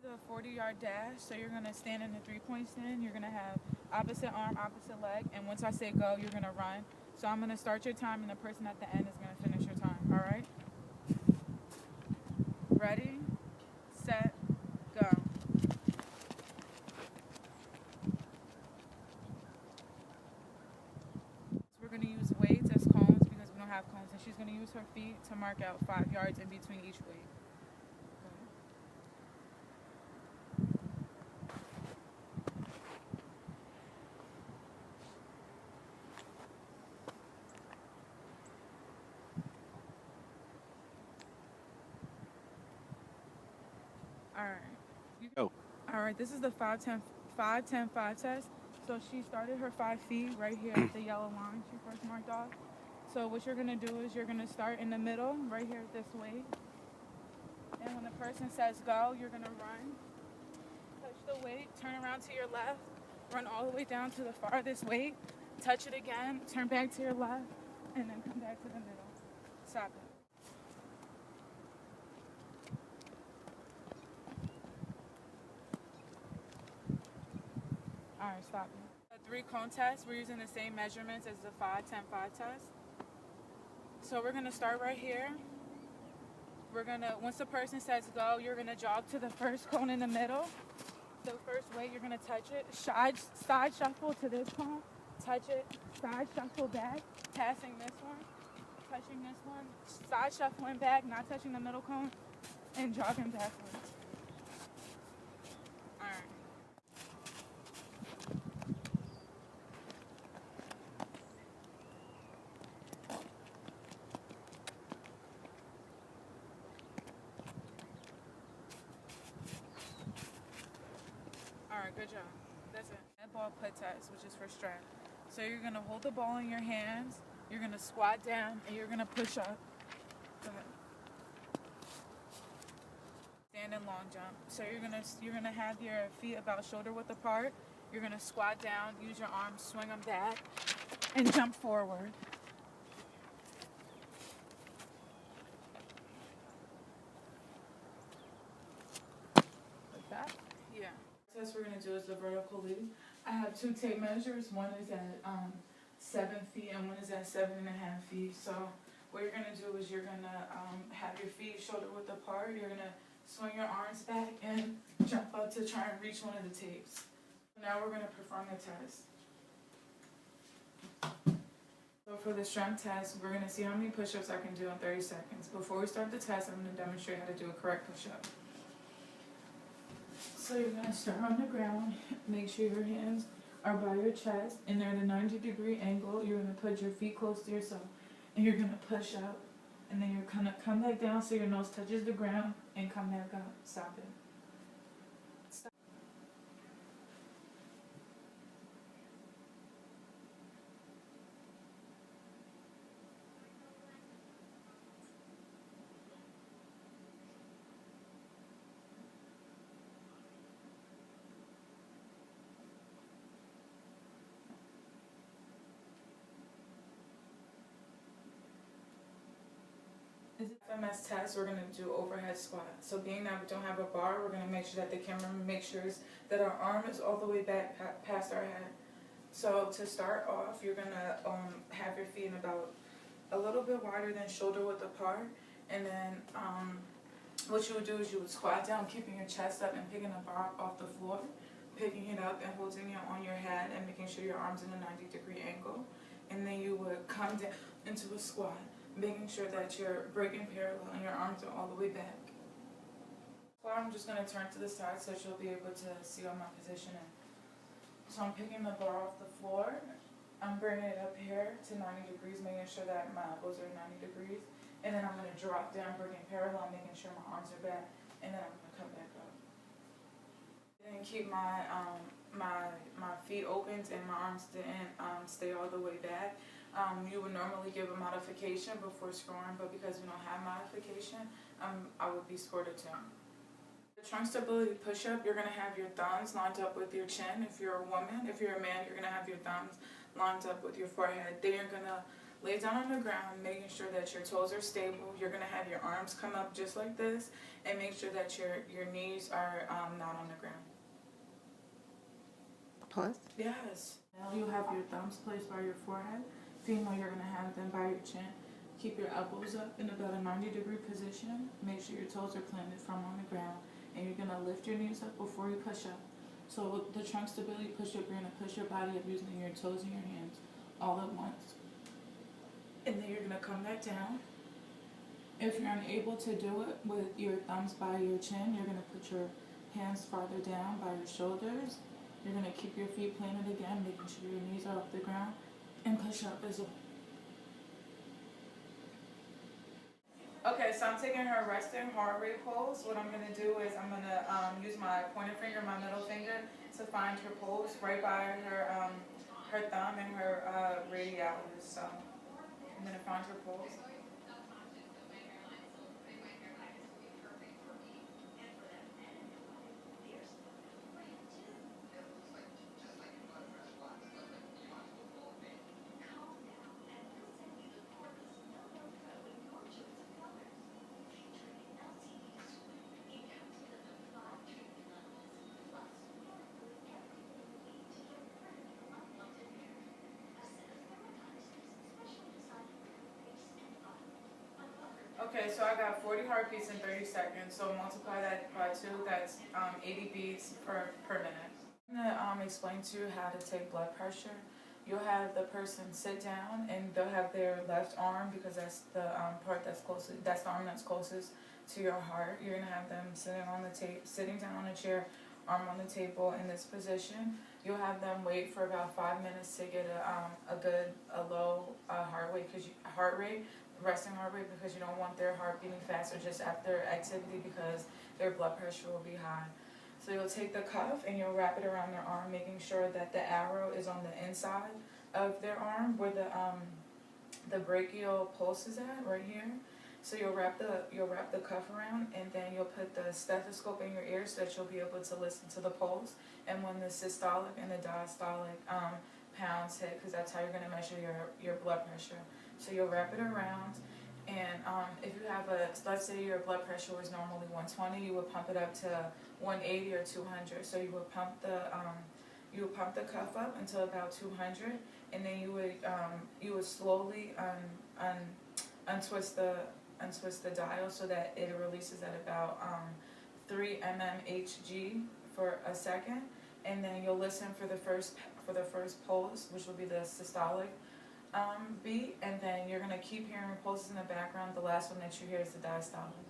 A 40-yard dash, so you're gonna stand in the three-point stand. You're gonna have opposite arm, opposite leg, and once I say go, you're gonna run. So I'm gonna start your time, and the person at the end is gonna finish your time. All right? Ready, set, go. So we're gonna use weights as cones because we don't have cones, and she's gonna use her feet to mark out 5 yards in between each weight. All right. Go. All right, this is the 5 test. So she started her 5 feet right here at the yellow line she first marked off. So what you're gonna do is you're gonna start in the middle, right here at this weight. And when the person says go, you're gonna run, touch the weight, turn around to your left, run all the way down to the farthest weight, touch it again, turn back to your left, and then come back to the middle. Stop it. All right, stop it. The 3 cone test, we're using the same measurements as the 5 test. So we're gonna start right here. We're gonna, once the person says go, you're gonna jog to the first cone in the middle. The first weight, you're gonna touch it. Side shuffle to this cone, touch it, side shuffle back, passing this one, touching this one, side shuffling back, not touching the middle cone, and jogging backwards. All right. All right, good job. That's it. Head ball put test, which is for strength. So you're gonna hold the ball in your hands, you're gonna squat down, and you're gonna push up. Go ahead. Stand and long jump. So you're gonna have your feet about shoulder width apart. You're gonna squat down, use your arms, swing them back, and jump forward. Like that? Yeah. The test we're gonna do is the vertical leap. I have 2 tape measures. One is at 7 feet and one is at 7.5 feet. So what you're gonna do is you're gonna have your feet shoulder width apart. You're gonna swing your arms back and jump up to try and reach one of the tapes. Now we're gonna perform the test. So for the strength test, we're gonna see how many push-ups I can do in 30 seconds. Before we start the test, I'm gonna demonstrate how to do a correct push-up. So you're gonna start on the ground, make sure your hands are by your chest and they're at a 90-degree angle. You're gonna put your feet close to yourself and you're gonna push up and then you're gonna come back down so your nose touches the ground and come back up. Stop it. Stop. This is FMS test. We're going to do overhead squat. So being that we don't have a bar, we're going to make sure that the camera makes sure that our arm is all the way back past our head. So to start off, you're going to have your feet in about a little bit wider than shoulder width apart. And then what you would do is you would squat down, keeping your chest up and picking the bar off the floor, picking it up and holding it on your head and making sure your arm's in a 90-degree angle. And then you would come down into a squat, making sure that you're breaking parallel and your arms are all the way back. So I'm just going to turn to the side so you'll be able to see all my positioning. So I'm picking the bar off the floor. I'm bringing it up here to 90 degrees, making sure that my elbows are 90 degrees. And then I'm going to drop down, bringing parallel, making sure my arms are back. And then I'm going to come back up. And keep my my feet open and my arms didn't stay all the way back. You would normally give a modification before scoring, but because we don't have modification, I would be scored a 2. The trunk stability push-up, you're going to have your thumbs lined up with your chin. If you're a woman, if you're a man, you're going to have your thumbs lined up with your forehead. Then you're going to Lay down on the ground, making sure that your toes are stable. You're gonna have your arms come up just like this, and make sure that your knees are not on the ground. Pause. Yes. Now you have your thumbs placed by your forehead. Female, you're gonna have them by your chin. Keep your elbows up in about a 90-degree position. Make sure your toes are planted firm on the ground, and you're gonna lift your knees up before you push up. So with the trunk stability push-up, you're gonna push your body up using your toes and your hands all at once. And then you're gonna come back down. If you're unable to do it with your thumbs by your chin, you're gonna put your hands farther down by your shoulders. You're gonna keep your feet planted again, making sure your knees are off the ground, and push up as well. Okay, so I'm taking her resting heart rate pulse. What I'm gonna do is I'm gonna use my pointer finger, my middle finger, to find her pulse right by her her thumb and her radialis. So I'm gonna find her pulse. Okay, so I got 40 heartbeats in 30 seconds, so multiply that by 2, that's 80 beats per minute. I'm going to explain to you how to take blood pressure. You'll have the person sit down, and they'll have their left arm, because that's the part that's closest, that's the arm that's closest to your heart. You're going to have them sitting down on a chair, arm on the table in this position. You'll have them wait for about 5 minutes to get a low heart rate, resting heart rate, because you don't want their heart beating faster just after activity, because their blood pressure will be high. So you'll take the cuff and you'll wrap it around their arm, making sure that the arrow is on the inside of their arm where the brachial pulse is at, right here. So you'll wrap the cuff around, and then you'll put the stethoscope in your ear so that you'll be able to listen to the pulse, and when the systolic and the diastolic pounds hit, because that's how you're going to measure your blood pressure. So you'll wrap it around, and if you have let's say your blood pressure was normally 120, you would pump it up to 180 or 200. So you would pump the cuff up until about 200, and then you would slowly untwist the dial so that it releases at about 3 mmHg for a second, and then you'll listen for the first pulse, which will be the systolic beat, and then you're going to keep hearing pulses in the background. The last one that you hear is the diastolic.